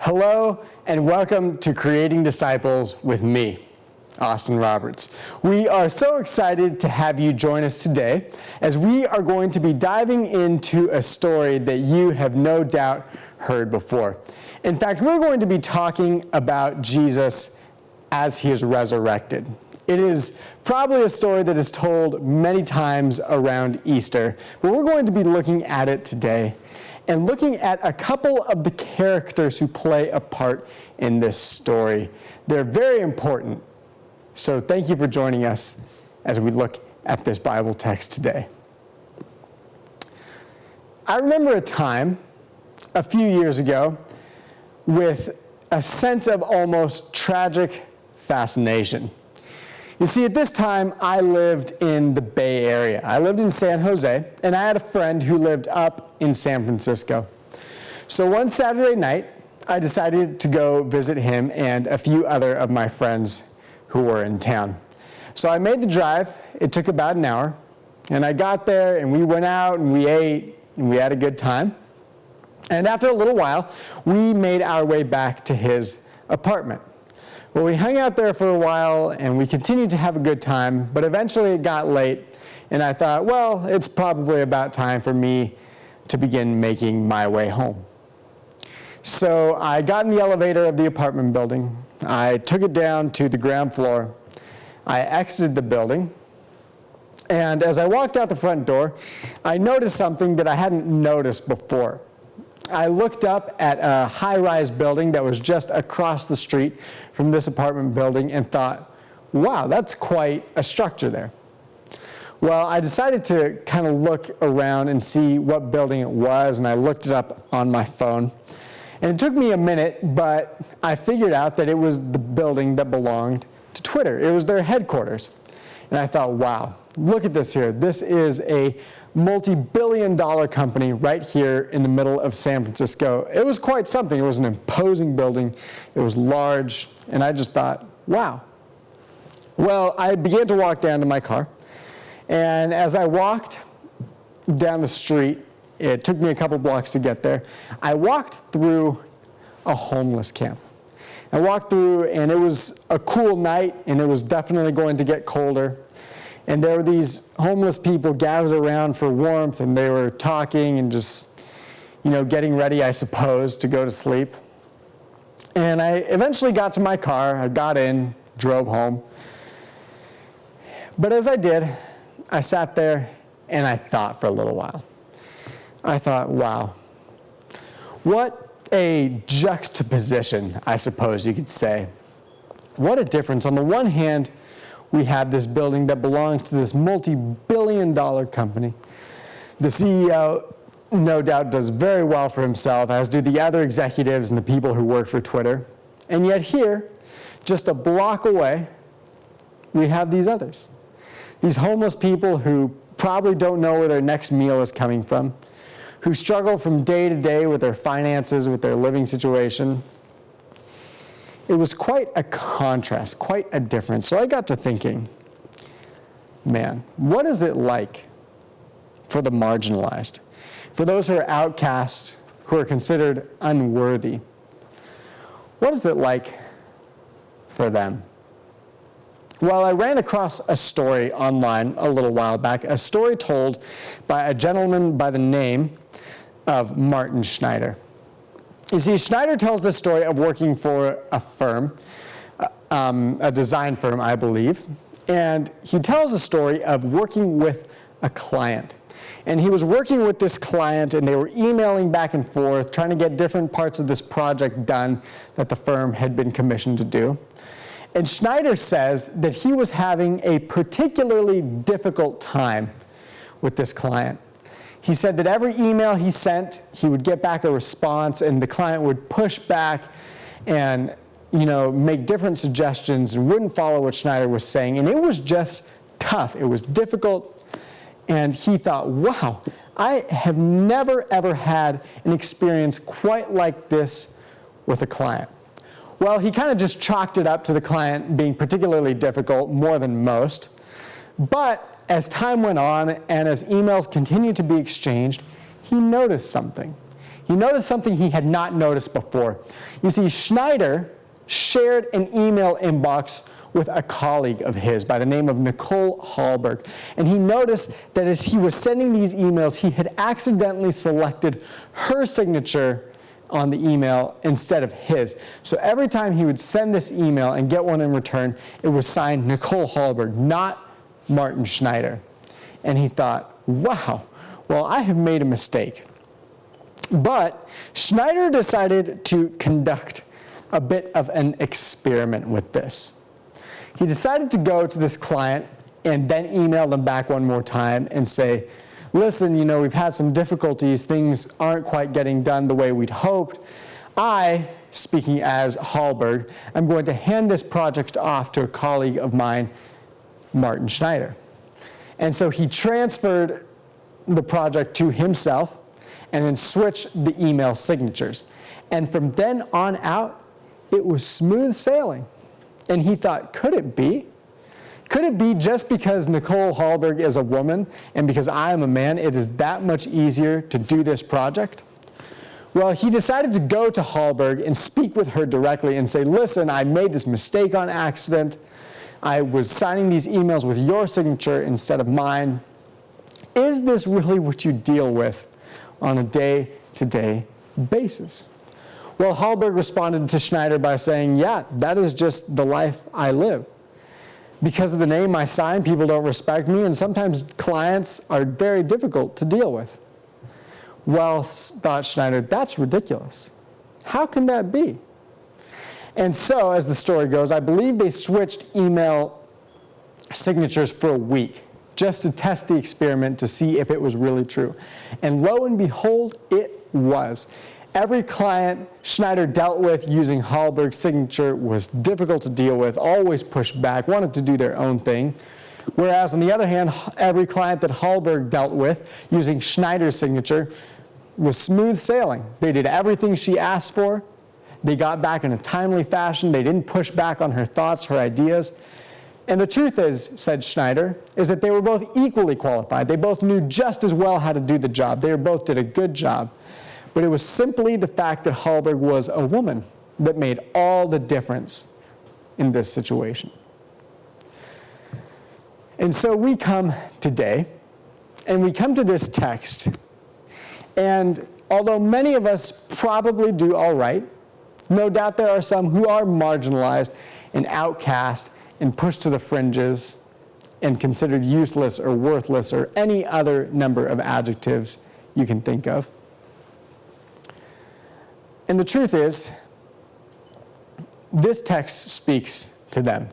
Hello and welcome to Creating Disciples with me, Austin Roberts. We are so excited to have you join us today as we are going to be diving into a story that you have no doubt heard before. In fact, we're going to be talking about Jesus as he is resurrected. It is probably a story that is told many times around Easter, but we're going to be looking at it today and looking at a couple of the characters who play a part in this story. They're very important. So thank you for joining us as we look at this Bible text today. I remember a time a few years ago with a sense of almost tragic fascination. You see, at this time, I lived in the Bay Area. I lived in San Jose, and I had a friend who lived up in San Francisco. So one Saturday night, I decided to go visit him and a few other of my friends who were in town. So I made the drive. It took about an hour, and I got there, and we went out, and we ate, and we had a good time. And after a little while, we made our way back to his apartment. Well, we hung out there for a while, and we continued to have a good time, but eventually it got late, and I thought, well, it's probably about time for me to begin making my way home. So I got in the elevator of the apartment building. I took it down to the ground floor. I exited the building, and as I walked out the front door, I noticed something that I hadn't noticed before. I looked up at a high-rise building that was just across the street from this apartment building and thought, wow, that's quite a structure there. Well, I decided to kind of look around and see what building it was, and I looked it up on my phone. And it took me a minute, but I figured out that it was the building that belonged to Twitter. It was their headquarters. And I thought, wow, look at this here. This is a multi-billion-dollar company right here in the middle of San Francisco. It was quite something. It was an imposing building. It was large, and I just thought, wow. Well, I began to walk down to my car, and as I walked down the street, it took me a couple blocks to get there, I walked through a homeless camp. I walked through, and it was a cool night, and it was definitely going to get colder. And there were these homeless people gathered around for warmth, and they were talking and just, getting ready, I suppose, to go to sleep. And I eventually got to my car. I got in, drove home. But as I did, I sat there and I thought for a little while. I thought, wow, what a juxtaposition, I suppose you could say. What a difference. On the one hand, we have this building that belongs to this multi-billion-dollar company. The CEO, no doubt, does very well for himself, as do the other executives and the people who work for Twitter. And yet here, just a block away, we have these others. These homeless people who probably don't know where their next meal is coming from, who struggle from day to day with their finances, with their living situation. It was quite a contrast, quite a difference. So I got to thinking, man, what is it like for the marginalized, for those who are outcast, who are considered unworthy? What is it like for them? Well, I ran across a story online a little while back, a story told by a gentleman by the name of Martin Schneider. You see, Schneider tells this story of working for a firm, a design firm, I believe, and he tells a story of working with a client. And he was working with this client, and they were emailing back and forth, trying to get different parts of this project done that the firm had been commissioned to do. And Schneider says that he was having a particularly difficult time with this client. He said that every email he sent, he would get back a response, and the client would push back and, make different suggestions and wouldn't follow what Schneider was saying. And it was just tough. It was difficult. And he thought, wow, I have never, ever had an experience quite like this with a client. Well, he kind of just chalked it up to the client being particularly difficult, more than most. But as time went on and as emails continued to be exchanged, he noticed something. he noticed something he had not noticed before. You see, Schneider shared an email inbox with a colleague of his by the name of Nicole Hallberg. And he noticed that as he was sending these emails, he had accidentally selected her signature on the email instead of his. So every time he would send this email and get one in return, it was signed Nicole Hallberg, not Martin Schneider. And he thought, wow, well, I have made a mistake. But Schneider decided to conduct a bit of an experiment with this. He decided to go to this client and then email them back one more time and say, listen, we've had some difficulties. Things aren't quite getting done the way we'd hoped. I, speaking as Hallberg, am going to hand this project off to a colleague of mine, Martin Schneider. And so he transferred the project to himself and then switched the email signatures. And from then on out, it was smooth sailing. And he thought, could it be? Could it be just because Nicole Hallberg is a woman and because I am a man, it is that much easier to do this project? Well, he decided to go to Hallberg and speak with her directly and say, listen, I made this mistake on accident. I was signing these emails with your signature instead of mine. Is this really what you deal with on a day-to-day basis? Well, Hallberg responded to Schneider by saying, yeah, that is just the life I live. Because of the name I sign, people don't respect me, and sometimes clients are very difficult to deal with. Well, thought Schneider, that's ridiculous. How can that be? And so, as the story goes, I believe they switched email signatures for a week just to test the experiment to see if it was really true. And lo and behold, it was. Every client Schneider dealt with using Hallberg's signature was difficult to deal with, always pushed back, wanted to do their own thing. Whereas, on the other hand, every client that Hallberg dealt with using Schneider's signature was smooth sailing. They did everything she asked for. They got back in a timely fashion. They didn't push back on her thoughts, her ideas. And the truth is, said Schneider, is that they were both equally qualified. They both knew just as well how to do the job. They both did a good job. But it was simply the fact that Hallberg was a woman that made all the difference in this situation. And so we come today, and we come to this text, and although many of us probably do all right, no doubt there are some who are marginalized and outcast and pushed to the fringes and considered useless or worthless or any other number of adjectives you can think of. And the truth is, this text speaks to them.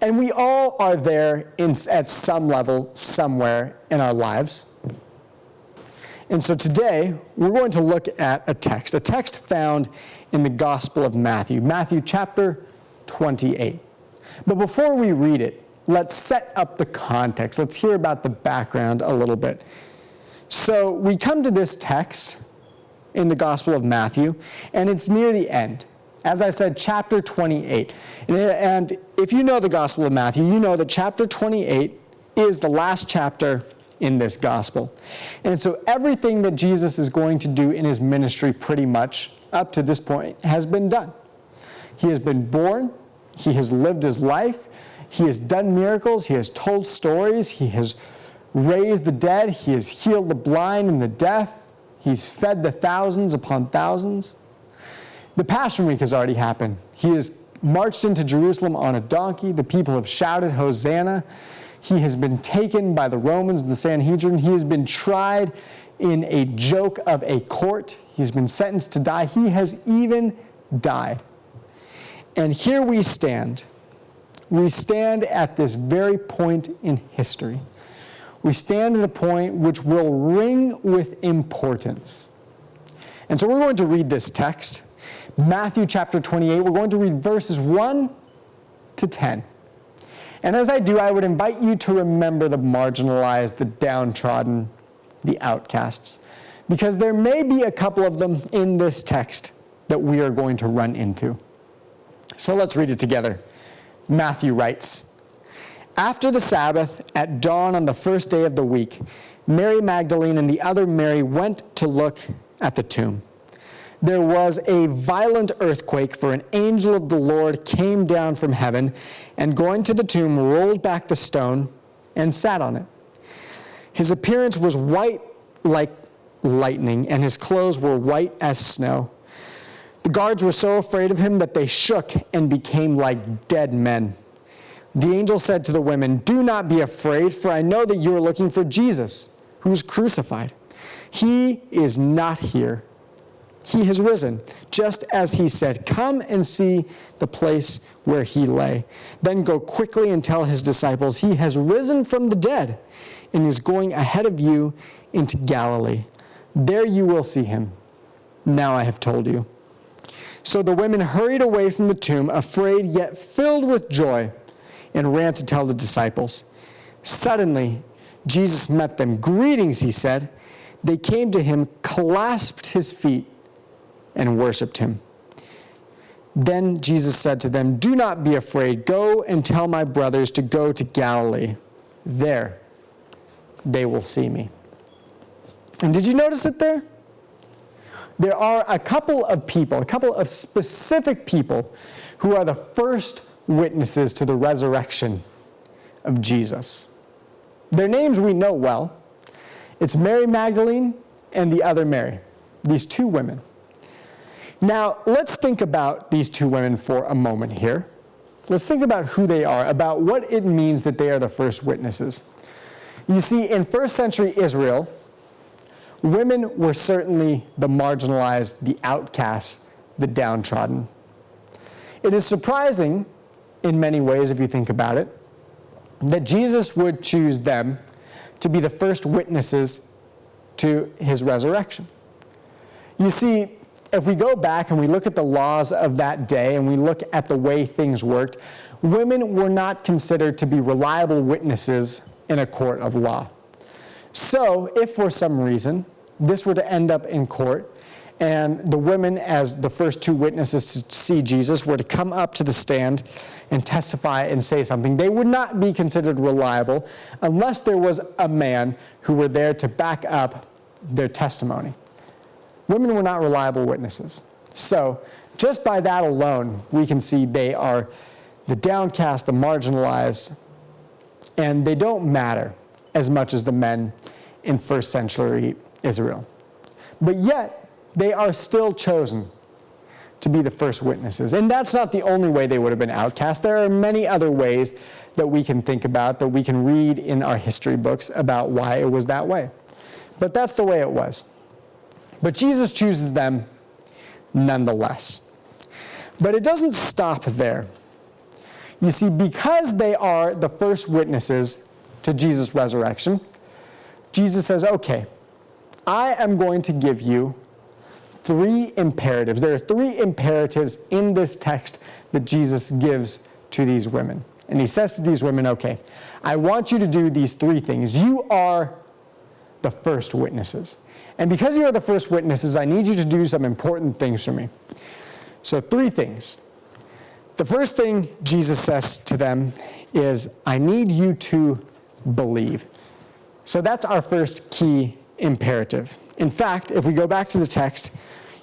And we all are there at some level, somewhere in our lives. And so today, we're going to look at a text found in the Gospel of Matthew, Matthew chapter 28. But before we read it, let's set up the context. Let's hear about the background a little bit. So we come to this text in the Gospel of Matthew, and it's near the end. As I said, chapter 28. And if you know the Gospel of Matthew, you know that chapter 28 is the last chapter in this Gospel. And so everything that Jesus is going to do in his ministry pretty much up to this point has been done. He has been born, he has lived his life, he has done miracles, he has told stories, he has raised the dead, he has healed the blind and the deaf, he's fed the thousands upon thousands. The Passion Week has already happened. He has marched into Jerusalem on a donkey. The people have shouted, Hosanna. He has been taken by the Romans and the Sanhedrin. He has been tried in a joke of a court. He's been sentenced to die. He has even died. And here we stand. We stand at this very point in history. We stand at a point which will ring with importance. And so we're going to read this text, Matthew chapter 28. We're going to read verses 1 to 10. And as I do, I would invite you to remember the marginalized, the downtrodden, the outcasts, because there may be a couple of them in this text that we are going to run into. So let's read it together. Matthew writes, "After the Sabbath, at dawn on the first day of the week, Mary Magdalene and the other Mary went to look at the tomb. There was a violent earthquake, for an angel of the Lord came down from heaven, and going to the tomb, rolled back the stone and sat on it. His appearance was white like lightning, and his clothes were white as snow. The guards were so afraid of him that they shook and became like dead men. The angel said to the women, "Do not be afraid, for I know that you are looking for Jesus, who was crucified. He is not here. He has risen, just as he said. Come and see the place where he lay. Then go quickly and tell his disciples, he has risen from the dead and is going ahead of you into Galilee. There you will see him. Now I have told you." So the women hurried away from the tomb, afraid yet filled with joy, and ran to tell the disciples. Suddenly, Jesus met them. "Greetings," he said. They came to him, clasped his feet, and worshipped him. Then Jesus said to them, "Do not be afraid. Go and tell my brothers to go to Galilee. There they will see me." And did you notice it there? There are a couple of people, a couple of specific people, who are the first witnesses to the resurrection of Jesus. Their names we know well. It's Mary Magdalene and the other Mary, these two women. Now, let's think about these two women for a moment here. Let's think about who they are, about what it means that they are the first witnesses. You see, in first century Israel, women were certainly the marginalized, the outcasts, the downtrodden. It is surprising, in many ways, if you think about it, that Jesus would choose them to be the first witnesses to his resurrection. You see, if we go back and we look at the laws of that day and we look at the way things worked, women were not considered to be reliable witnesses in a court of law. So, if for some reason this were to end up in court, and the women, as the first two witnesses to see Jesus, were to come up to the stand and testify and say something, they would not be considered reliable unless there was a man who were there to back up their testimony. Women were not reliable witnesses. So, just by that alone, we can see they are the downcast, the marginalized, and they don't matter as much as the men in first century Israel. But yet, they are still chosen to be the first witnesses. And that's not the only way they would have been outcast. There are many other ways that we can think about, that we can read in our history books about why it was that way. But that's the way it was. But Jesus chooses them nonetheless. But it doesn't stop there. You see, because they are the first witnesses to Jesus' resurrection, Jesus says, okay, I am going to give you 3 imperatives. There are 3 imperatives in this text that Jesus gives to these women. And he says to these women, okay, I want you to do these 3 things. You are the first witnesses. And because you are the first witnesses, I need you to do some important things for me. So 3 things. The first thing Jesus says to them is, I need you to believe. So that's our first key imperative. In fact, if we go back to the text,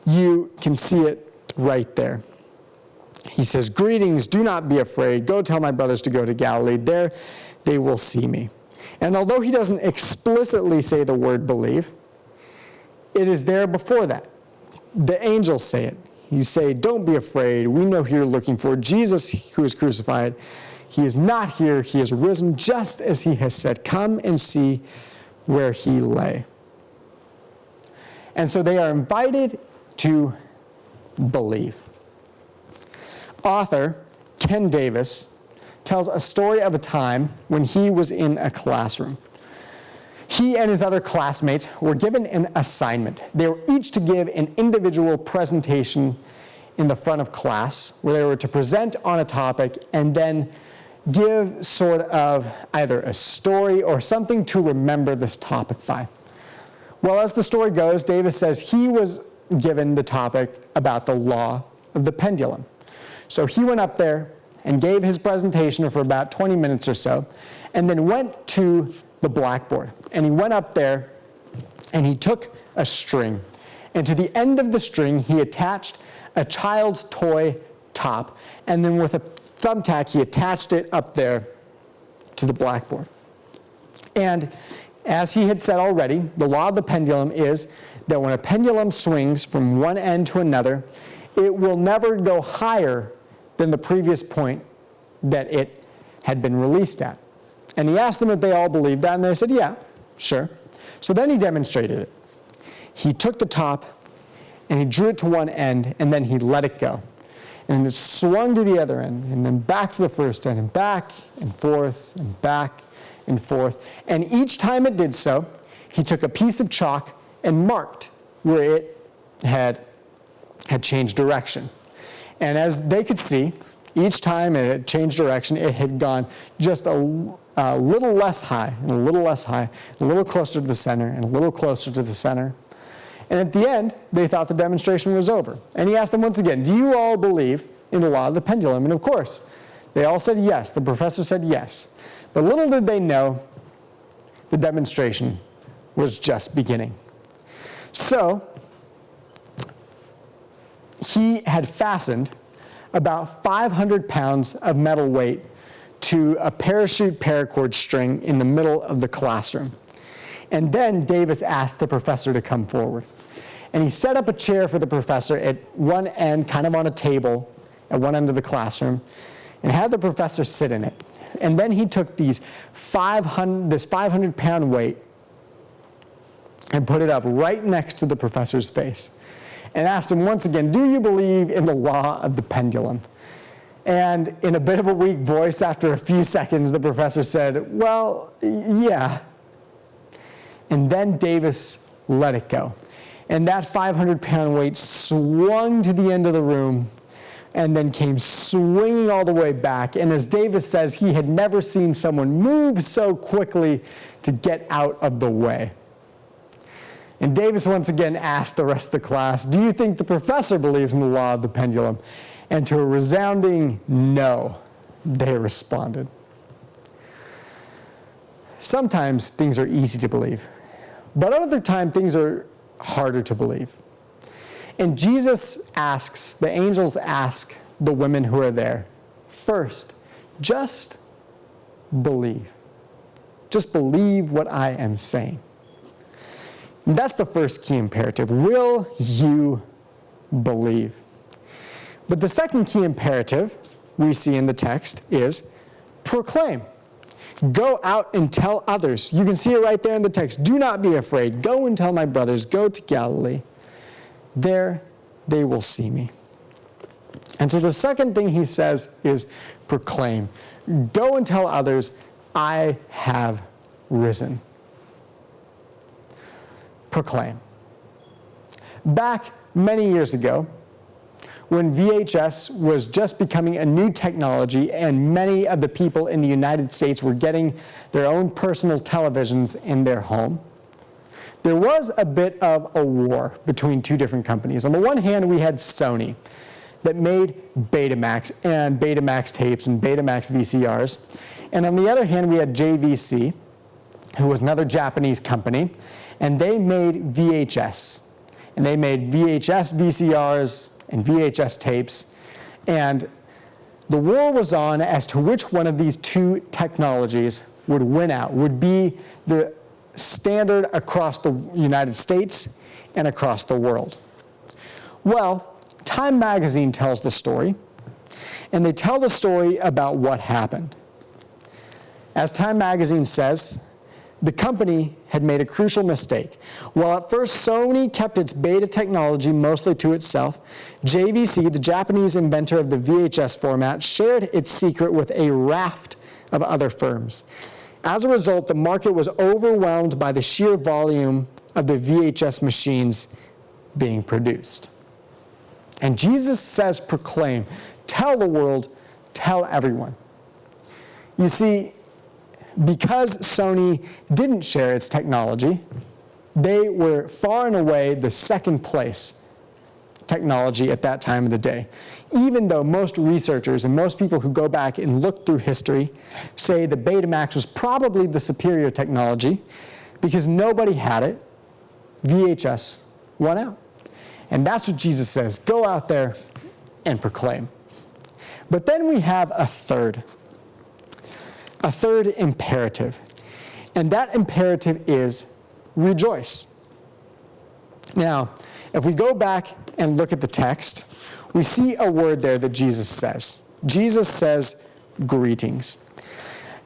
you can see it right there. He says, greetings, do not be afraid. Go tell my brothers to go to Galilee. There they will see me. And although he doesn't explicitly say the word believe, it is there before that. The angels say it. He say, don't be afraid. We know who you're looking for. Jesus, who is crucified. He is not here. He is risen, just as he has said. Come and see where he lay. And so they are invited to believe. Author Ken Davis tells a story of a time when he was in a classroom. He and his other classmates were given an assignment. They were each to give an individual presentation in the front of class, where they were to present on a topic and then give sort of either a story or something to remember this topic by. Well, as the story goes, Davis says he was given the topic about the law of the pendulum. So he went up there and gave his presentation for about 20 minutes or so, and then went to the blackboard. And he went up there and he took a string and to the end of the string he attached a child's toy top, and then with a thumbtack he attached it up there to the blackboard. And as he had said already, the law of the pendulum is that when a pendulum swings from one end to another, it will never go higher than the previous point that it had been released at. And he asked them if they all believed that, and they said, yeah, sure. So then he demonstrated it. He took the top, and he drew it to one end, and then he let it go. And it swung to the other end, and then back to the first end, and back and forth, and back and forth. And each time it did so, he took a piece of chalk and marked where it had changed direction. And as they could see, each time it had changed direction, it had gone just a little less high, and a little less high, a little closer to the center, and a little closer to the center. And at the end, they thought the demonstration was over. And he asked them once again, do you all believe in the law of the pendulum? And of course, they all said yes. The professor said yes. But little did they know, the demonstration was just beginning. So, he had fastened about 500 pounds of metal weight to a parachute paracord string in the middle of the classroom. And then Davis asked the professor to come forward. And he set up a chair for the professor at one end, kind of on a table at one end of the classroom, and had the professor sit in it. And then he took this 500-pound weight and put it up right next to the professor's face, and asked him once again, do you believe in the law of the pendulum? And in a bit of a weak voice, after a few seconds, the professor said, well, yeah. And then Davis let it go. And that 500-pound weight swung to the end of the room and then came swinging all the way back. And as Davis says, he had never seen someone move so quickly to get out of the way. And Davis once again asked the rest of the class, do you think the professor believes in the law of the pendulum? And to a resounding no, they responded. Sometimes things are easy to believe, but other times things are harder to believe. And Jesus asks, the angels ask the women who are there, first, just believe. Just believe what I am saying. And that's the first key imperative. Will you believe? But the second key imperative we see in the text is proclaim. Go out and tell others. You can see it right there in the text. Do not be afraid. Go and tell my brothers. Go to Galilee. There they will see me. And so the second thing he says is proclaim. Go and tell others, I have risen. Proclaim. Back many years ago, when VHS was just becoming a new technology and many of the people in the United States were getting their own personal televisions in their home, there was a bit of a war between two different companies. On the one hand, we had Sony that made Betamax and Betamax tapes and Betamax VCRs. And on the other hand, we had JVC, who was another Japanese company, and they made VHS. And they made VHS VCRs and VHS tapes. And the war was on as to which one of these two technologies would win out, would be the standard across the United States and across the world. Well, Time magazine tells the story, and they tell the story about what happened. As Time magazine says, the company had made a crucial mistake. While at first Sony kept its beta technology mostly to itself, JVC, the Japanese inventor of the VHS format, shared its secret with a raft of other firms. As a result, the market was overwhelmed by the sheer volume of the VHS machines being produced. And Jesus says, proclaim, tell the world, tell everyone. You see, because Sony didn't share its technology, they were far and away the second place technology at that time of the day. Even though most researchers and most people who go back and look through history say the Betamax was probably the superior technology, because nobody had it, VHS won out. And that's what Jesus says. Go out there and proclaim. But then we have a third imperative. And that imperative is rejoice. Now, if we go back and look at the text, we see a word there that Jesus says. Jesus says, greetings.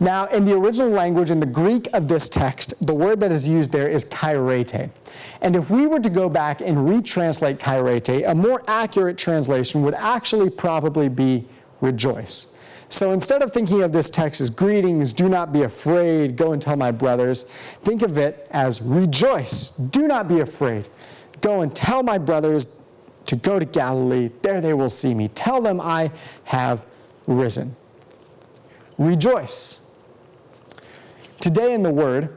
Now, in the original language, in the Greek of this text, the word that is used there is kairete. And if we were to go back and retranslate kairete, a more accurate translation would actually probably be rejoice. So instead of thinking of this text as greetings, do not be afraid, go and tell my brothers, think of it as rejoice, do not be afraid. Go and tell my brothers to go to Galilee, there they will see me. Tell them I have risen. Rejoice. Today in the Word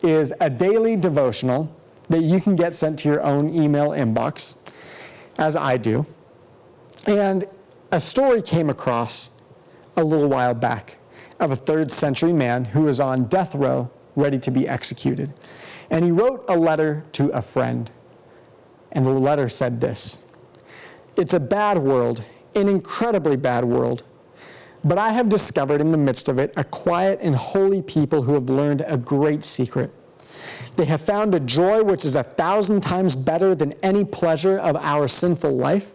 is a daily devotional that you can get sent to your own email inbox, as I do. And a story came across a little while back of a 3rd century man who was on death row, ready to be executed. And he wrote a letter to a friend. And the letter said this: "It's a bad world, an incredibly bad world. But I have discovered in the midst of it a quiet and holy people who have learned a great secret. They have found a joy which is 1,000 times better than any pleasure of our sinful life.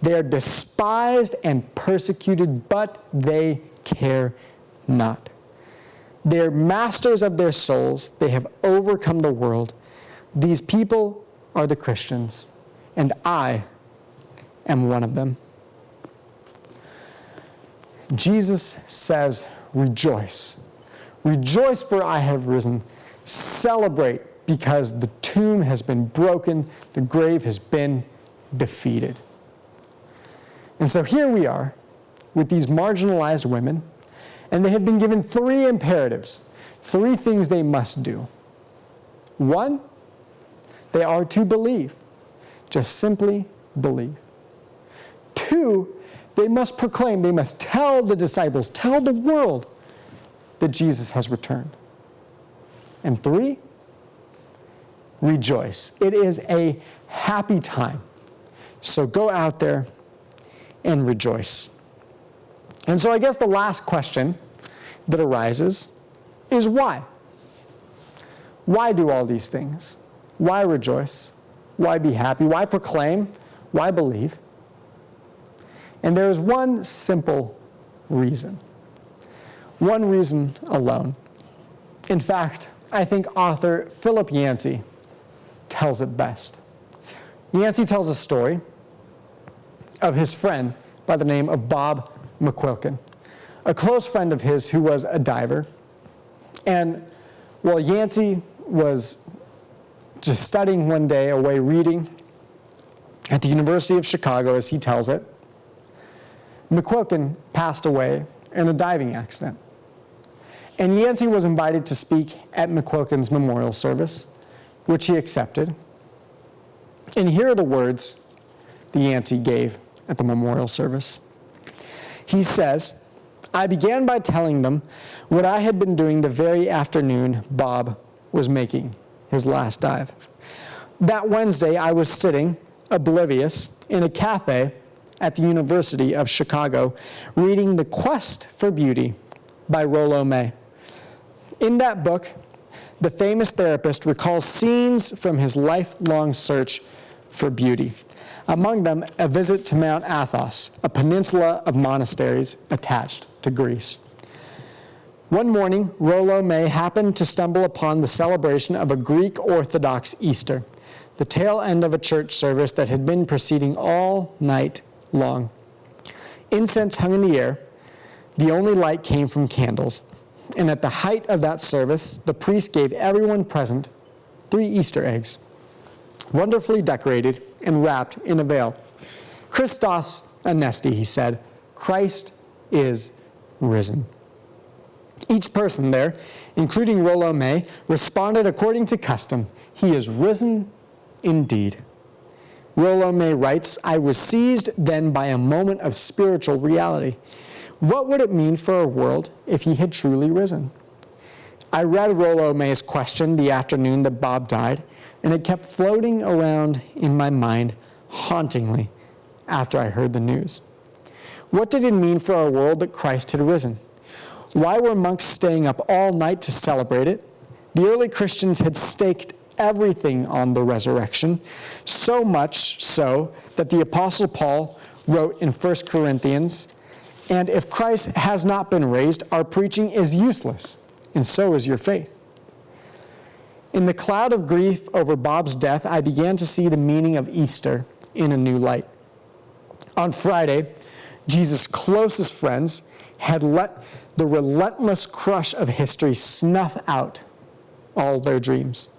They are despised and persecuted, but they care not. They are masters of their souls. They have overcome the world. These people are the Christians, and I am one of them." Jesus says, rejoice. Rejoice, for I have risen. Celebrate, because the tomb has been broken, the grave has been defeated. And so here we are with these marginalized women, and they have been given 3 imperatives, 3 things they must do. 1, they are to believe. Just simply believe. 2, they must proclaim, they must tell the disciples, tell the world that Jesus has returned. And 3, rejoice. It is a happy time. So go out there and rejoice. And so I guess the last question that arises is why? Why do all these things? Why rejoice? Why be happy? Why proclaim? Why believe? And there is one simple reason. One reason alone. In fact, I think author Philip Yancey tells it best. Yancey tells a story of his friend by the name of Bob McQuilkin, a close friend of his who was a diver. And while Yancey was just studying one day away reading at the University of Chicago, as he tells it, McQuilkin passed away in a diving accident. And Yancey was invited to speak at McQuilkin's memorial service, which he accepted. And here are the words that Yancey gave at the memorial service. He says, "I began by telling them what I had been doing the very afternoon Bob was making his last dive. That Wednesday, I was sitting, oblivious, in a cafe at the University of Chicago, reading The Quest for Beauty by Rollo May. In that book, the famous therapist recalls scenes from his lifelong search for beauty. Among them, a visit to Mount Athos, a peninsula of monasteries attached to Greece. One morning, Rollo May happened to stumble upon the celebration of a Greek Orthodox Easter, the tail end of a church service that had been proceeding all night long. Incense hung in the air. The only light came from candles. And at the height of that service, the priest gave everyone present 3 Easter eggs, wonderfully decorated and wrapped in a veil. Christos anesti, he said, Christ is risen. Each person there, including Rollo May, responded according to custom, he is risen indeed. Rollo May writes, I was seized then by a moment of spiritual reality. What would it mean for a world if he had truly risen? I read Rollo May's question the afternoon that Bob died, and it kept floating around in my mind hauntingly after I heard the news. What did it mean for our world that Christ had risen? Why were monks staying up all night to celebrate it? The early Christians had staked everything on the resurrection, so much so that the Apostle Paul wrote in 1 Corinthians, "And if Christ has not been raised, our preaching is useless, and so is your faith." In the cloud of grief over Bob's death, I began to see the meaning of Easter in a new light. On Friday, Jesus' closest friends had let the relentless crush of history snuff out all their dreams.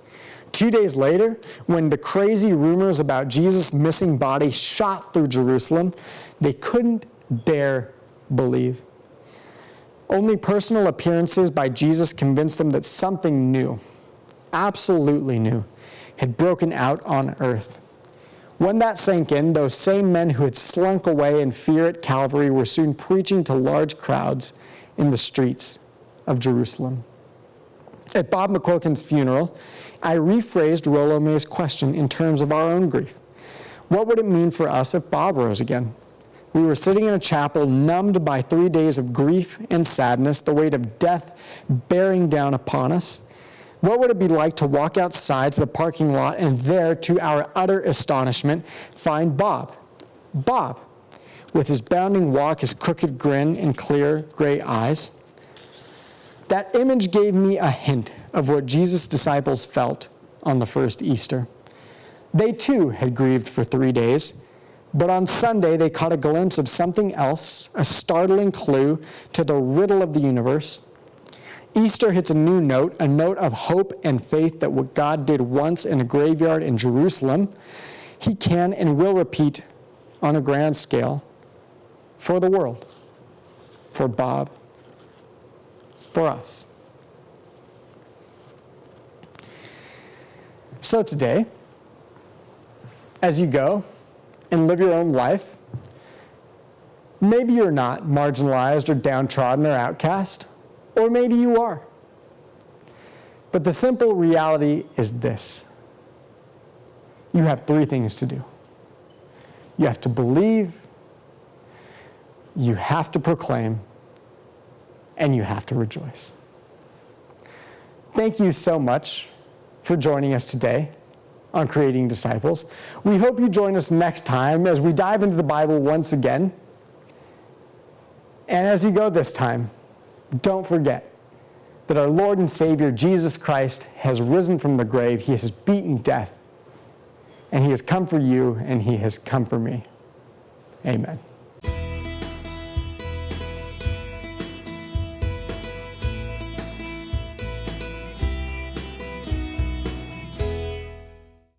2 days later, when the crazy rumors about Jesus' missing body shot through Jerusalem, they couldn't dare believe. Only personal appearances by Jesus convinced them that something new, absolutely new, had broken out on earth. When that sank in, those same men who had slunk away in fear at Calvary were soon preaching to large crowds in the streets of Jerusalem. At Bob McQuilkin's funeral, I rephrased Rollo May's question in terms of our own grief. What would it mean for us if Bob rose again? We were sitting in a chapel, numbed by 3 days of grief and sadness, the weight of death bearing down upon us. What would it be like to walk outside to the parking lot and there, to our utter astonishment, find Bob? Bob, with his bounding walk, his crooked grin, and clear gray eyes. That image gave me a hint of what Jesus' disciples felt on the first Easter. They too had grieved for 3 days, but on Sunday they caught a glimpse of something else, a startling clue to the riddle of the universe. Easter hits a new note, a note of hope and faith that what God did once in a graveyard in Jerusalem, He can and will repeat on a grand scale for the world, for Bob, for us. So today, as you go and live your own life, maybe you're not marginalized or downtrodden or outcast, or maybe you are. But the simple reality is this: you have 3 things to do. You have to believe, you have to proclaim, and you have to rejoice. Thank you so much for joining us today on Creating Disciples. We hope you join us next time as we dive into the Bible once again. And as you go this time, don't forget that our Lord and Savior, Jesus Christ, has risen from the grave. He has beaten death. And He has come for you, and He has come for me. Amen.